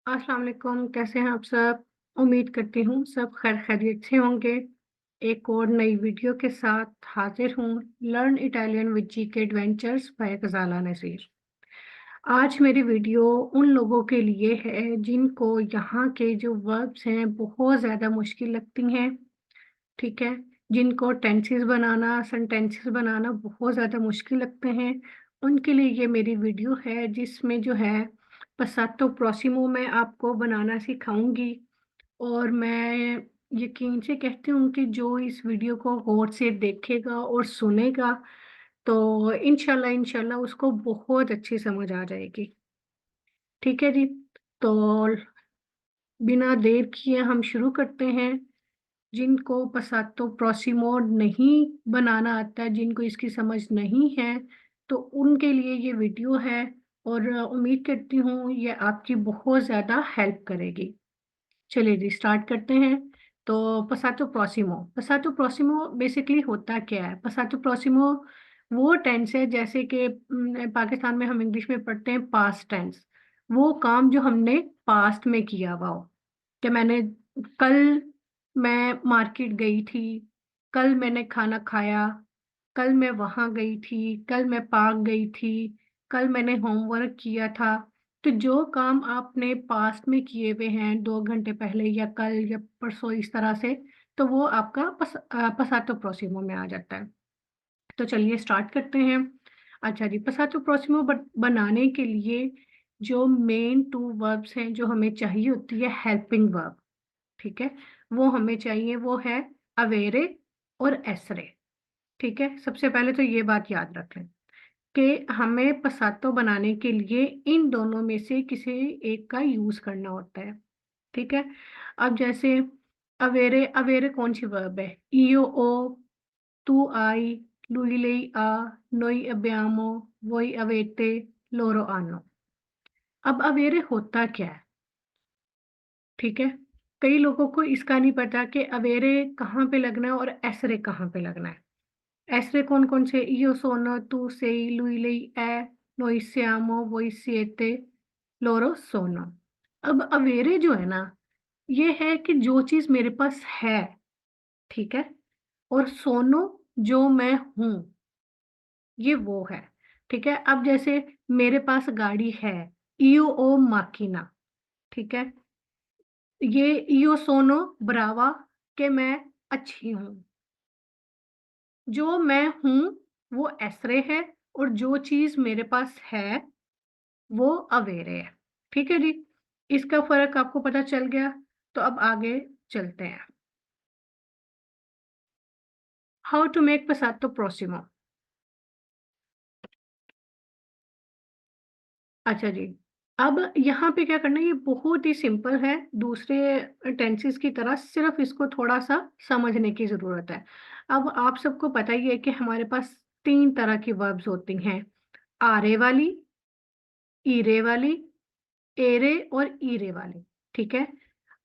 अस्सलाम वालेकुम, कैसे हैं आप सब? उम्मीद करती हूँ सब खैर खैरियत से होंगे। एक और नई वीडियो के साथ हाजिर हूँ। Learn Italian with GK adventures by Ghazala Nazir. आज मेरी वीडियो उन लोगों के लिए है जिनको यहाँ के जो वर्ब्स हैं बहुत ज़्यादा मुश्किल लगती हैं। ठीक है, जिनको टेंसेस बनाना, सेंटेंसेस बनाना बहुत ज़्यादा मुश्किल लगते हैं, उनके लिए ये मेरी वीडियो है जिसमें जो है पसातो प्रोसिमो मैं आपको बनाना सिखाऊंगी। और मैं यकीन से कहती हूँ कि जो इस वीडियो को गौर से देखेगा और सुनेगा तो इंशाल्लाह इंशाल्लाह उसको बहुत अच्छी समझ आ जाएगी। ठीक है जी, तो बिना देर किए हम शुरू करते हैं। जिनको पसातो प्रोसिमो नहीं बनाना आता है, जिनको इसकी समझ नहीं है, तो उनके लिए ये वीडियो है और उम्मीद करती हूँ ये आपकी बहुत ज़्यादा हेल्प करेगी। चलिए जी स्टार्ट करते हैं। तो पसातो प्रोसिमो बेसिकली होता क्या है? पसातो प्रोसिमो वो टेंस है जैसे कि पाकिस्तान में हम इंग्लिश में पढ़ते हैं पास्ट टेंस। वो काम जो हमने पास्ट में किया हुआ हो, कि मैंने कल मैं मार्केट गई थी, कल मैंने खाना खाया, कल मैं वहां गई थी, कल मैं पार्क गई थी, कल मैंने होमवर्क किया था। तो जो काम आपने पास्ट में किए हुए हैं 2 घंटे पहले या कल या परसों इस तरह से, तो वो आपका पसातो प्रोसिमो में आ जाता है। तो चलिए स्टार्ट करते हैं। अच्छा जी, पसातो प्रोसिमो बनाने के लिए जो मेन टू वर्ब्स हैं जो हमें चाहिए होती है हेल्पिंग वर्ब। ठीक है, वो हमें चाहिए, वो है अवेरे और एसरे। ठीक है, सबसे पहले तो ये बात याद रख लें कि हमें पसातो बनाने के लिए इन दोनों में से किसी एक का यूज करना होता है। ठीक है, अब जैसे अवेरे, अवेरे कौन सी वर्ब है? ईओ ओ, तू आई, lui lei a, noi abbiamo, voi avete, loro hanno। अब अवेरे होता क्या है? ठीक है, कई लोगों को इसका नहीं पता कि अवेरे कहाँ पे लगना है और एसरे कहाँ पे लगना है। Essere कौन-कौन से? Io sono, tu sei, lui lei è, noi siamo, voi siete, loro sono। अब अवेरे जो है ना, ये है कि जो चीज़ मेरे पास है, ठीक है? और सोनो जो मैं हूँ, ये वो है। ठीक है? अब जैसे मेरे पास गाड़ी है, Io ho macchina। ठीक है? ये Io sono brava कि मैं अच्छी हूँ। जो मैं हूँ वो एसरे है और जो चीज़ मेरे पास है वो अवेरे है। ठीक है जी? इसका फ़र्क आपको पता चल गया, तो अब आगे चलते हैं। हाउ टू मेक पसातो प्रोसिमो। अच्छा जी, अब यहाँ पे क्या करना है, ये बहुत ही सिंपल है, दूसरे टेंसेस की तरह, सिर्फ़ इसको थोड़ा-सा समझने की ज़रूरत है। अब आप सबको पता ही है कि हमारे पास 3 तरह की वर्ब्स होती हैं, आरे वाली, ईरे वाली, एरे और ईरे वाली। ठीक है?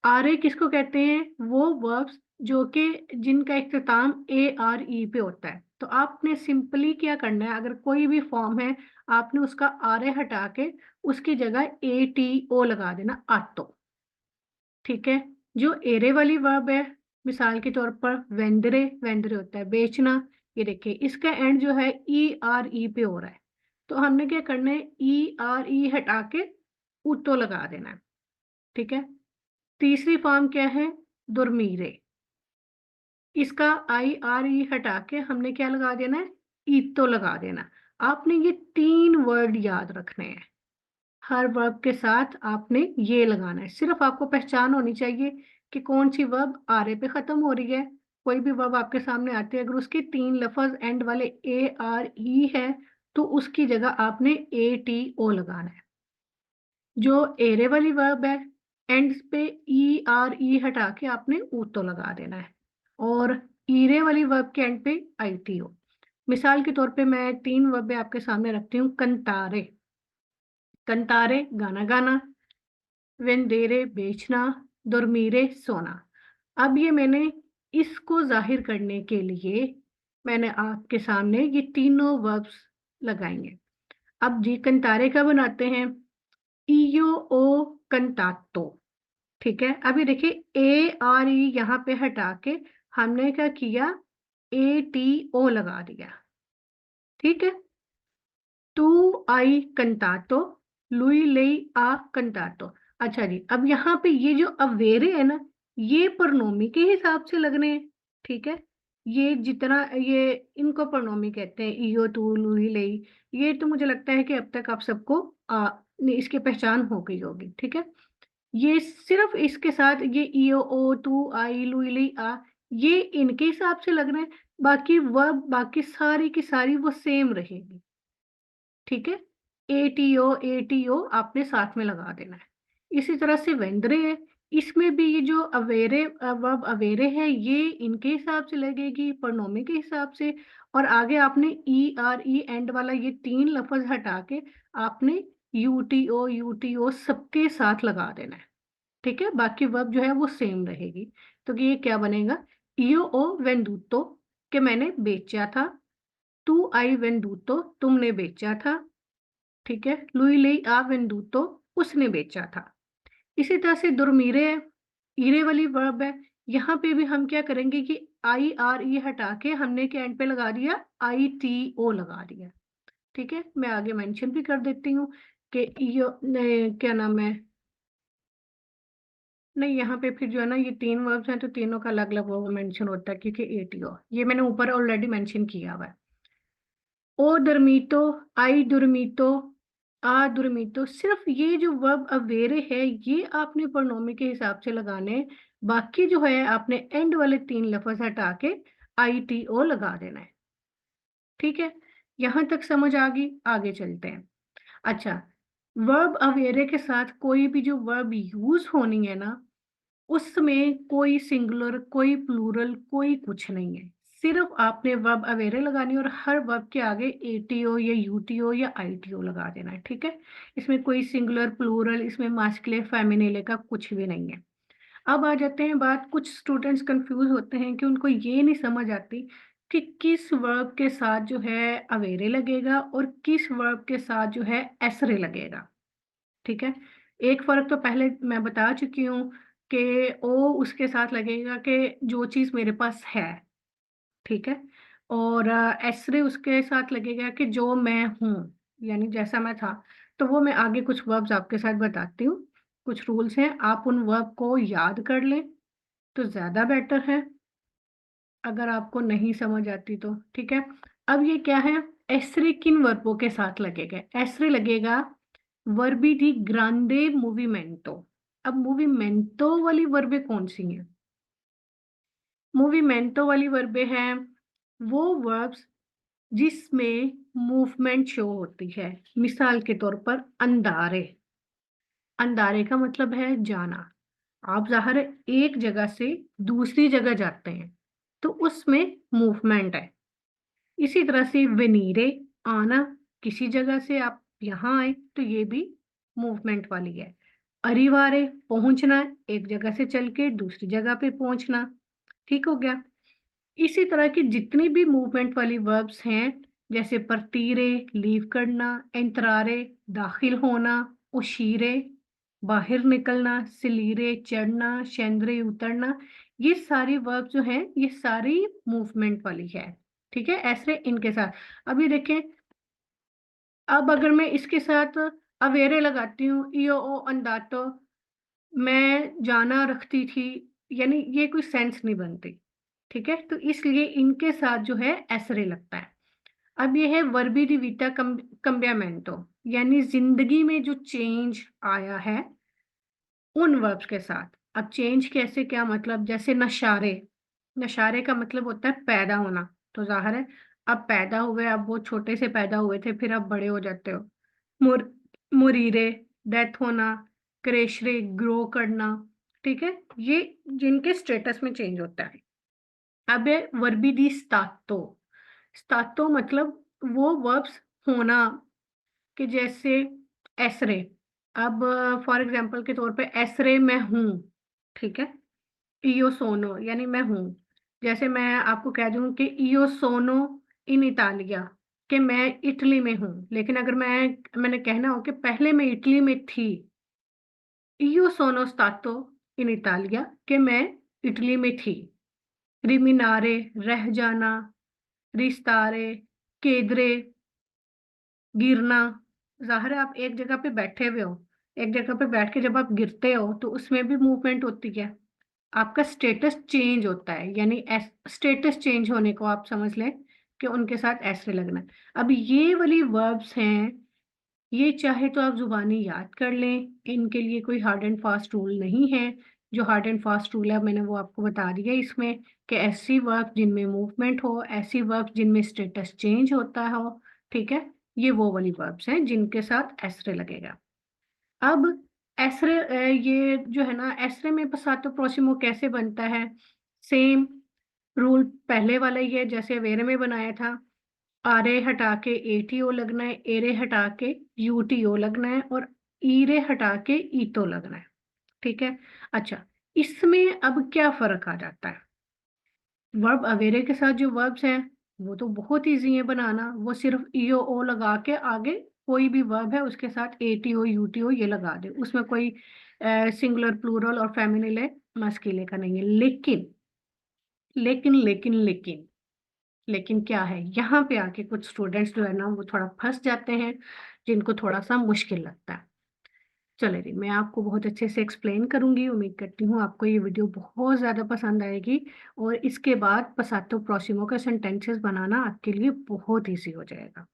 आरे किसको कहते हैं? वो वर्ब्स जो कि जिनका इख्तिताम ए आर ई पे होता है। तो आपने सिंपली क्या करना है, अगर कोई भी फॉर्म है, आपने उसका आरे हटा के उसकी जगह ए टी ओ लगा देना, आटो। ठीक है? जो एरे वाली वर्ब है, मिसाल के तौर पर वेंदरे, वेंदरे होता है बेचना। ये देखिए इसका एंड जो है ई आर ई पे हो रहा है, तो हमने क्या करना है, ई आर ई हटा के ऊतो लगा देना है। ठीक है? तीसरी फॉर्म क्या है? दुर्मीरे। इसका आई आर ई हटा के हमने क्या लगा देना है, ईतो लगा देना। आपने ये 3 वर्ड याद रखने हैं। हर वर्ब के साथ आपने ये लगाना है। सिर्फ आपको पहचान होनी चाहिए कि कौन सी वर्ब आरे पे खत्म हो रही है। कोई भी वर्ब आपके सामने आती है, अगर उसके 3 लफ्ज एंड वाले ए आर ई है, तो उसकी जगह आपने ए टी ओ लगाना है। जो एरे वाली वर्ब है, एंड्स पे ई आर ई हटा के आपने ऊतो लगा देना है। और ईरे वाली वर्ब के एंड पे आई टी ओ। मिसाल के तौर पे मैं 3 वर्बें आपके सामने रखती हूँ। कंतारे, कंतारे गाना गाना, वेंदेरे बेचना, दुर्मीरे सोना। अब ये मैंने इसको जाहिर करने के लिए मैंने आपके सामने ये तीनों वर्ब्स लगाएंगे। अब जी कंतारे का बनाते हैं, ईयो ओ कंटाटो। ठीक है, अभी देखिए ए आर ई यहाँ पे हटा के हमने क्या किया, ए टी ओ लगा दिया। ठीक है, तू आई कंटाटो, लुई लेई आ कंटाटो। अच्छा जी, अब यहाँ पे ये जो अवेरे है ना, ये प्रोनोमी के हिसाब से लगने हैं। ठीक है, ये जितना ये इनको प्रोनोमी कहते हैं, इयो तू लुई लेई। ये तो मुझे लगता है कि अब तक आप सबको इसकी पहचान हो गई होगी। ठीक है, ये सिर्फ इसके साथ ये ईओ ओ तू आई लुई लेई आ, ये इनके हिसाब से लग रहे हैं। बाकी वर्ब बाकी सारी की सारी वो सेम रहेगी। ठीक है, एटीओ आपने साथ में लगा देना है। इसी तरह से वेंदरे है, इसमें भी ये जो अवेरे वर्ब अवेरे है, ये इनके हिसाब से लगेगी, प्रोनोमी के हिसाब से। और आगे आपने ई आर ई एंड वाला ये तीन लफ्ज हटा के आपने यूटीओ सबके साथ लगा देना है। ठीक है, बाकी वर्ब जो है वो सेम रहेगी। तो ये क्या बनेगा, io ओ वेंदूतो, कि मैंने बेचा था। तू आई वेंदूतो, तुमने बेचा था। ठीक है, लुई लेई आ वेंदूतो, उसने बेचा था। इसी तरह से दुर्मीरे है, ईरे वाली वर्ब है। यहाँ पे भी हम क्या करेंगे कि आई आर ई हटा के हमने के एंड पे लगा दिया आई टी ओ लगा दिया। ठीक है, मैं आगे मेंशन भी कर देती हूँ कि क्या नाम है, नहीं यहाँ पे फिर जो है ना ये तीन वर्ब्स हैं तो तीनों का अलग अलग वर्ब मेंशन होता है, क्योंकि एटीओ ये मैंने ऊपर ऑलरेडी मेंशन किया हुआ है। ओ दुर्मीतो, आई दुर्मीतो, आ दुर्मीतो, सिर्फ ये जो वर्ब अवेरे है ये आपने प्रोनोमी के हिसाब से लगाने हैं। बाकी जो है आपने एंड वाले तीन लफ्ज हटा के आई टी ओ लगा देना है। ठीक है, यहां तक समझ आ गई, आगे चलते हैं। अच्छा, वर्ब अवेरे के साथ कोई भी जो वर्ब यूज होनी है ना, उसमें कोई सिंगुलर, कोई प्लूरल, कोई कुछ नहीं है। सिर्फ आपने वर्ब अवेरे लगानी है और हर वर्ब के आगे एटीओ या यूटीओ या आईटीओ लगा देना है। ठीक है, इसमें कोई सिंगुलर, प्लूरल, इसमें मास्कुलिन फेमिनिले का कुछ भी नहीं है। अब आ जाते हैं बात, कुछ स्टूडेंट्स कंफ्यूज होते हैं कि उनको ये नहीं समझ आती कि किस वर्ब के साथ जो है अवेरे लगेगा और किस वर्ब के साथ जो है एसरे लगेगा। ठीक है, एक फर्क तो पहले मैं बता चुकी हूँ कि ओ उसके साथ लगेगा कि जो चीज मेरे पास है। ठीक है, और एसरे उसके साथ लगेगा कि जो मैं हूँ, यानी जैसा मैं था। तो वो मैं आगे कुछ वर्ब्स आपके साथ बताती हूँ, कुछ रूल्स हैं, आप उन वर्ब को याद कर लें तो ज्यादा बेटर है, अगर आपको नहीं समझ आती तो। ठीक है, अब ये क्या है, एसरे किन वर्बों के साथ लगेगा, एसरे लगेगा वर्बी दी ग्रांडे मूवीमेंटो। अब मूवीमेंटो वाली वर्बे कौन सी हैं, मूवीमेंटो वाली वर्बे हैं वो वर्ब्स जिसमें मूवमेंट शो होती है। मिसाल के तौर पर अंधारे, अंधारे का मतलब है जाना। आप ज़ाहिर है एक जगह से दूसरी जगह जाते हैं तो उसमें मूवमेंट है। इसी तरह से वेनीरे, आना, किसी जगह से आप यहाँ आए तो ये भी मूवमेंट वाली है। अरिवारे, पहुंचना, एक जगह से चल के दूसरी जगह पे पहुंचना। ठीक हो गया, इसी तरह की जितनी भी मूवमेंट वाली वर्ब्स हैं, जैसे परतीरे, लीव करना, एंतरारे, दाखिल होना, उशीरे, बाहर निकलना, सिलीरे, चढ़ना, शेंद्रे, उतरना, ये सारी वर्ब जो हैं ये सारी मूवमेंट वाली है। ठीक है, ऐसे इनके साथ। अभी देखें, अब अगर मैं इसके साथ अवेरे लगाती हूँ, ईओ ओ अंदातो, मैं जाना रखती थी, यानी ये कोई सेंस नहीं बनती। ठीक है, तो इसलिए इनके साथ जो है एसरे लगता है। अब ये है वर्बी डी विटा कम्बियामेंटो, यानी जिंदगी में जो चेंज आया है उन वर्ब्स के साथ। अब चेंज कैसे, क्या मतलब, जैसे नशारे, नशारे का मतलब होता है पैदा होना। तो जाहिर है अब पैदा हुए, अब वो छोटे से पैदा हुए थे फिर अब बड़े हो जाते हो। मुर मुरीरे, डेथ होना, क्रेशरे, ग्रो करना। ठीक है, ये जिनके स्टेटस में चेंज होता है। अब है वर्बी दी स्टातो, स्टातो मतलब वो वर्ब्स होना, कि जैसे एसरे। अब फॉर एग्जांपल के तौर पे एसरे मैं हूँ। ठीक है, इयो सोनो यानी मैं हूँ। जैसे मैं आपको कह दूं कि इयो सोनो इन इतालिया, कि मैं इटली में हूँ, लेकिन अगर मैंने कहना हो कि पहले मैं इटली में थी, io sono stato in Italia, कि मैं इटली में थी। रिमिनारे, रह जाना, रिस्तारे, केदरे, गिरना। ज़ाहिर है आप एक जगह पे बैठे हुए हो, एक जगह पे बैठ के जब आप गिरते हो तो उसमें भी मूवमेंट होती है। आपका स्टेटस चेंज होता है, यानी स्टेटस चेंज होने को आप समझ लें कि उनके साथ ऐसे लगना है। अब ये वाली वर्ब्स हैं, ये चाहे तो आप ज़ुबानी याद कर लें, इनके लिए कोई हार्ड एंड फास्ट रूल नहीं है। जो हार्ड एंड फास्ट रूल है मैंने वो आपको बता दिया इसमें, कि ऐसी वर्ब जिनमें मूवमेंट हो, ऐसी वर्ब जिनमें स्टेटस चेंज होता हो, ठीक है? ये वो वाली वर्ब्स हैं जिनके साथ एसरे लगेगा। अब एसरे ये जो है ना, एसरे में पसातो प्रोसिमो कैसे बनता है? सेम रूल पहले वाला ही है जैसे वेरे में बनाया था। आरे हटा के एटीओ लगना है, एरे हटा के यूटीओ लगना है और ईरे हटा के ईतो लगना है, ठीक है? अच्छा, इसमें अब क्या फ़र्क आ जाता है? वर्ब अवेरे के साथ जो वर्ब्स हैं, वो तो बहुत ईज़ी है बनाना, वो सिर्फ़ ईओ ओ लगा के आगे कोई भी वर्ब है उसके साथ एटीओ, यूटीओ ये लगा दें। उसमें कोई सिंगुलर, प्लूरल और फेमिनिल मस्कुलिन का नहीं है। लेकिन लेकिन क्या है, यहाँ पे आके कुछ स्टूडेंट्स जो है ना वो थोड़ा फँस जाते हैं, जिनको थोड़ा-सा मुश्किल लगता है। चलिए जी, मैं आपको बहुत अच्छे से एक्सप्लेन करूँगी, उम्मीद करती हूँ आपको ये वीडियो बहुत ज़्यादा पसंद आएगी और इसके बाद पसातो प्रोसिमो के सेंटेंसेस बनाना आपके लिए बहुत ईज़ी हो जाएगा।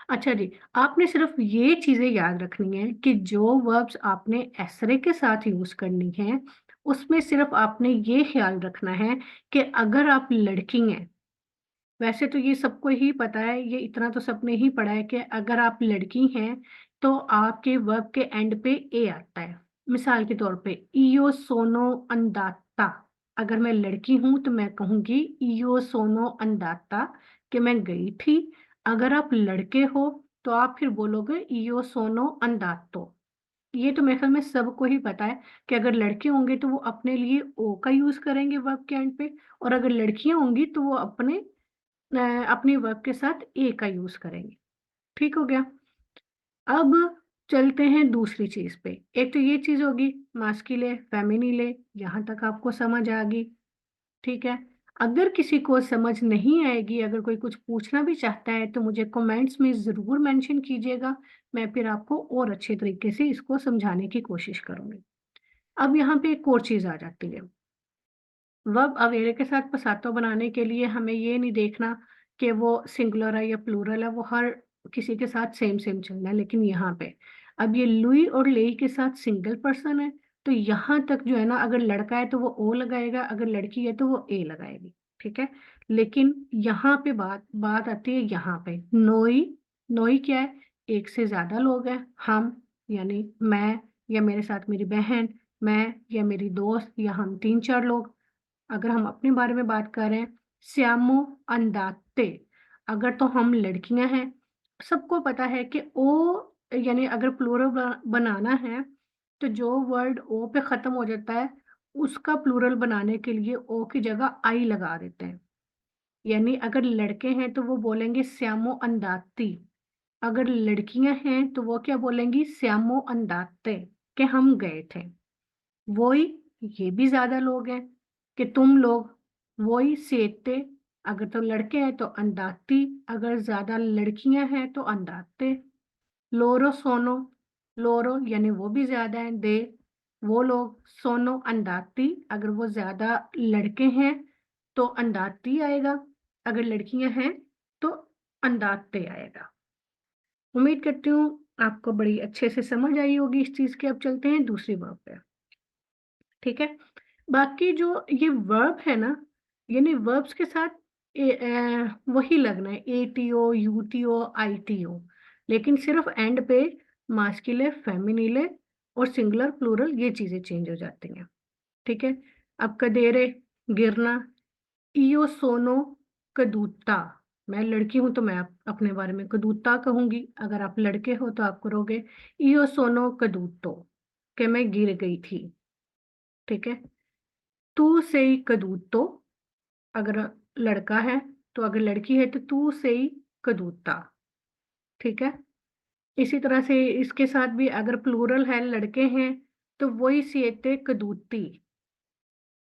अच्छा जी, आपने सिर्फ़ ये चीज़ें याद रखनी है कि जो वर्ब्स आपने एसरे के साथ यूज़ करनी है, उसमें सिर्फ़ आपने ये ख़्याल रखना है कि अगर आप लड़की हैं, वैसे तो ये सबको ही पता है, ये इतना तो सबने ही पढ़ा है कि अगर आप लड़की हैं, तो आपके वर्ब के एंड पे ए आता है। मिसाल के तौर पे, इयो सोनो अंदाता। अगर मैं लड़की हूँ, तो मैं कहूँगी इयो सोनो अंदाता कि मैं गई थी। अगर आप लड़के हो, तो आप फिर बोलोगे इयो सोनो अंदातो। ये तो मेरे ख्याल में सबको ही पता है कि अगर लड़के होंगे, तो वो अपने लिए ओ का यूज़ करेंगे वर्ब के एंड पे और अगर लड़कियाँ होंगी, तो वो अपनी वर्ब के साथ ए का यूज़ करेंगे, ठीक हो गया? अब चलते हैं दूसरी चीज़ पे। एक तो ये चीज़ होगी मास्किले, फेमिनिले, यहाँ तक आपको समझ आ गई, ठीक है? अगर किसी को समझ नहीं आएगी, अगर कोई कुछ पूछना भी चाहता है, तो मुझे कमेंट्स में ज़रूर मेंशन कीजिएगा, मैं फिर आपको और अच्छे तरीके से इसको समझाने की कोशिश करूँगी। अब यहाँ पे एक और चीज़ आ जाती है। वर्ब अवेरे के साथ पसातो बनाने के लिए हमें ये नहीं देखना कि वो सिंगुलर है या प्लूरल है, वो हर किसी के साथ सेम चलना है। लेकिन यहाँ पे अब ये लुई और लेई के साथ सिंगल पर्सन है, तो यहाँ तक जो है ना, अगर लड़का है तो वो ओ लगाएगा, अगर लड़की है तो वो ए लगाएगी, ठीक है? लेकिन यहाँ पे बात बात आती है यहाँ पे नोई। नोई क्या है? एक से ज़्यादा लोग हैं। हम यानी मैं या मेरे साथ मेरी बहन, मैं या मेरी दोस्त या हम 3-4 लोग। अगर हम अपने बारे में बात कर रहे हैं, सियामो अंदाते, अगर तो हम लड़कियां हैं, सबको पता है कि ओ यानी अगर प्लूरल बनाना है, तो जो वर्ड ओ पे खत्म हो जाता है, उसका प्लूरल बनाने के लिए ओ की जगह आई लगा देते हैं। यानी अगर लड़के हैं तो वो बोलेंगे श्यामो अंदाती, अगर लड़कियां हैं तो वो क्या बोलेंगी? श्यामो अंदाते, कि हम गए थे। वही, ये भी ज़्यादा लोग हैं कि तुम लोग, वही सेते, अगर तो लड़के हैं तो अंदाती, अगर ज़्यादा लड़कियां हैं तो अंदाते। लोरो सोनो, लोरो यानी वो भी ज़्यादा हैं, दे वो लोग, सोनो अंदाती, अगर वो ज़्यादा लड़के हैं तो अंदाती आएगा, अगर लड़कियां हैं तो अंदाते आएगा। उम्मीद करती हूँ आपको बड़ी अच्छे से समझ आई होगी इस चीज़ की। अब चलते हैं दूसरी वर्ब पे, ठीक है? बाकी जो ये वर्ब है ना, यानी वर्ब्स के साथ वही लगना है, एटीओ, यूटीओ, आईटीओ, लेकिन सिर्फ एंड पे मास्कुलिन, फेमिनिले और सिंगुलर, प्लूरल ये चीज़ें चेंज हो जाती हैं, ठीक है? अब कदेरे, गिरना, इयो सोनो कदूता, मैं लड़की हूँ तो मैं अपने बारे में कदूता कहूँगी, अगर आप लड़के हो तो आप करोगे इयो सोनो कदूतो, कि मैं गिर गई थी, ठीक है? तू sei caduto, अगर लड़का है, तो अगर लड़की है तो तू sei caduta, ठीक है? इसी तरह से इसके साथ भी अगर प्लूरल है, लड़के हैं, तो वही siete caduti।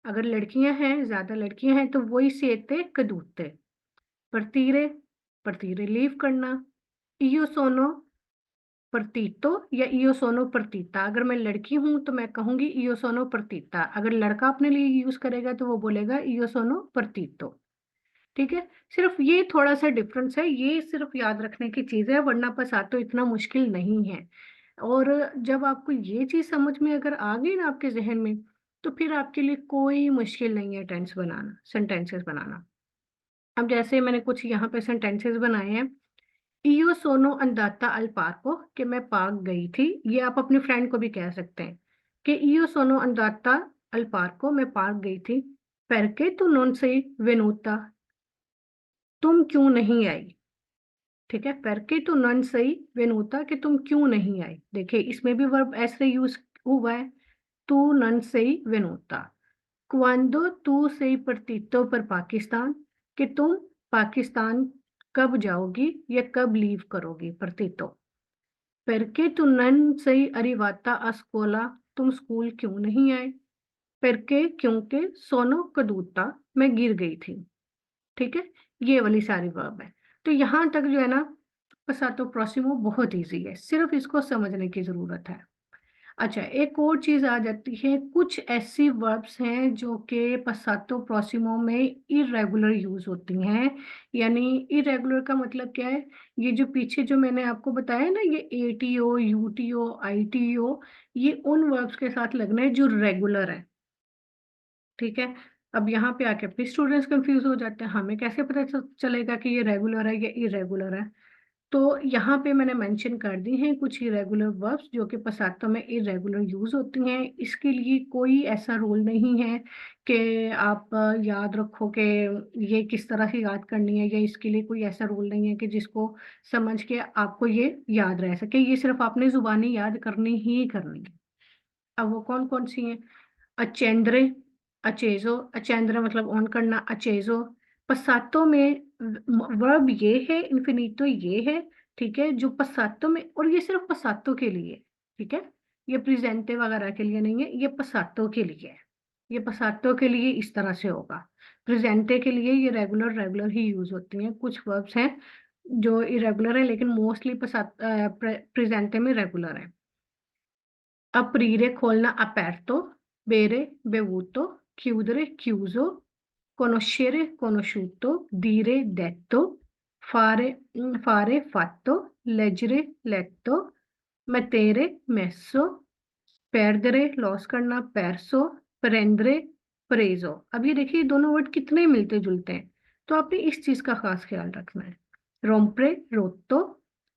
अगर लड़कियां हैं, ज्यादा लड़कियां हैं, तो वही siete cadute। partire, partire leave करना। io sono partito या io sono partita। अगर मैं लड़की हूं तो मैं कहूंगी io sono partita। अगर लड़का अपने लिए यूज करेगा तो वो बोलेगा io sono partito। ठीक है, सिर्फ ये थोड़ा सा डिफरेंस है, ये सिर्फ याद रखने की चीज है, वरना पसातो इतना मुश्किल नहीं है। और जब आपको ये चीज समझ में अगर आ गई ना आपके जहन में, तो फिर आपके लिए कोई मुश्किल नहीं है टेंस बनाना, सेंटेंसेस बनाना। अब जैसे मैंने कुछ यहाँ पे सेंटेंसेस बनाए हैं। इयो सोनो अंदाता अल पार्को, कि मैं पार्क गई थी। ये आप अपने फ्रेंड को भी कह सकते हैं कि इयो सोनो अंदाता अल पार्को, मैं पार्क गई थी। परके तू नॉन सही वेनुता, तुम क्यों नहीं आई। ठीक है, परके तू नॉन सही वेनुता, कि तुम क्यों नहीं आई। देखिए इसमें भी वर्ब ऐसे यूज हुआ है, तू नॉन सही वेनुता। क्वांडो तू सही partito पर पाकिस्तान, कि तुम पाकिस्तान कब जाओगी या कब लीव करोगी, partito। परके तू नन सही arrivata a scuola, तुम स्कूल क्यों नहीं आए। परके क्योंकि सोनो कदूता, मैं गिर गई थी। ठीक है, ये वाली सारी वर्ब है। तो यहाँ तक जो है ना, पसातो प्रोसिमो बहुत इजी है, सिर्फ इसको समझने की जरूरत है। अच्छा, एक और चीज आ जाती है, कुछ ऐसी वर्ब्स हैं जो कि पसातो प्रोसिमो में इरेगुलर यूज होती हैं। यानी इरेगुलर का मतलब क्या है, ये जो पीछे जो मैंने आपको बताया ना, ये एटीओ, यूटीओ, आईटीओ, ये उन वर्ब्स के साथ लगना है जो रेगुलर है। ठीक है, अब यहाँ पे आके फिर स्टूडेंट्स कंफ्यूज हो जाते हैं, हमें कैसे पता चलेगा कि ये रेगुलर है या इरेगुलर है। तो यहाँ पे मैंने मेंशन कर दी हैं कुछ इरेगुलर वर्ब्स जो कि पसातो में इरेगुलर यूज होती हैं। इसके लिए कोई ऐसा रूल नहीं है कि आप याद रखो कि ये किस तरह से याद करनी है, या इसके लिए कोई ऐसा रूल नहीं है कि जिसको समझ के आपको ये याद रह सके। ये सिर्फ आपने जुबानी याद करनी ही करनी है। अब वो कौन कौन सी हैं? अचेंद्रे, अचेजो, अचेंद्रे मतलब ऑन करना, अचेजो। पसातो में वर्ब ये है, इन्फिनिटो ये है। ठीक है, जो पसातो में, और ये सिर्फ पसातो के लिए। ठीक है, ये प्रेजेंटे वगैरह के लिए नहीं है, ये पसातो के लिए है। ये पसातो के लिए इस तरह से होगा। प्रेजेंटे के लिए ये रेगुलर रेगुलर ही यूज होती हैं। कुछ वर्ब्स हैं जो इरेगुलर है, लेकिन मोस्टली प्रेजेंटे में रेगुलर है। aprire खोलना aperto, bere bevuto, chiudere chiuso, conoscere conosciuto, dire detto, fare fatto, leggere letto, mettere messo, perdere loss करना perso, prendere preso। अब ये देखिए दोनों वर्ड कितने मिलते जुलते हैं, तो आपने इस चीज का खास ख्याल रखना है। rompere rotto,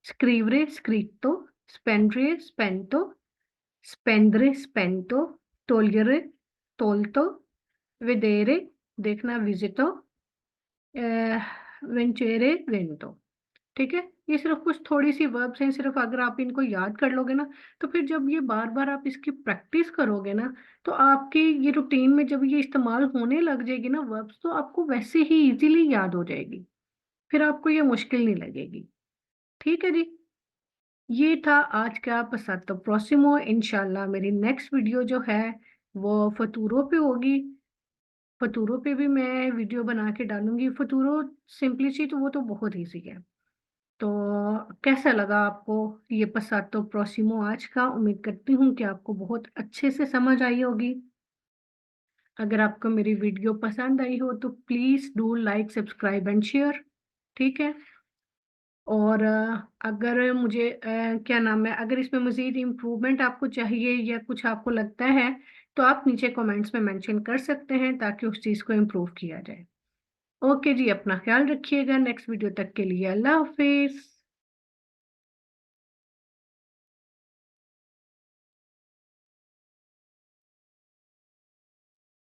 scrivere scritto, spendere spento, spendere spento, togliere tolto, vedere देखना visito, vincere vinto। ठीक है, ये सिर्फ कुछ थोड़ी सी वर्ब्स हैं, सिर्फ अगर आप इनको याद कर लोगे ना, तो फिर जब ये बार बार आप इसकी प्रैक्टिस करोगे ना, तो आपके ये रूटीन में जब ये इस्तेमाल होने लग जाएगी ना वर्ब्स, तो आपको वैसे ही इजीली याद हो जाएगी, फिर आपको ये मुश्किल नहीं लगेगी। ठीक है जी, ये था आज का पसातो प्रोसिमो। इंशाल्लाह मेरी नेक्स्ट वीडियो जो है वो फतूरों पे होगी। फतूरों पे भी मैं वीडियो बना के डालूंगी। फतूरो सिंपलिसिटी तो वो तो बहुत ईजी है। तो कैसा लगा आपको ये पसातो प्रोसिमो आज का? उम्मीद करती हूँ कि आपको बहुत अच्छे से समझ आई होगी। अगर आपको मेरी वीडियो पसंद आई हो तो please do like, subscribe and share. ठीक है, और अगर मुझे क्या नाम है, अगर इसमें मज़ीद इम्प्रूवमेंट आपको चाहिए या कुछ आपको लगता है, तो आप नीचे कमेंट्स में मेंशन कर सकते हैं ताकि उस चीज़ को इम्प्रूव किया जाए। ओके जी, अपना ख्याल रखिएगा। नेक्स्ट वीडियो तक के लिए अल्लाह हाफिज़।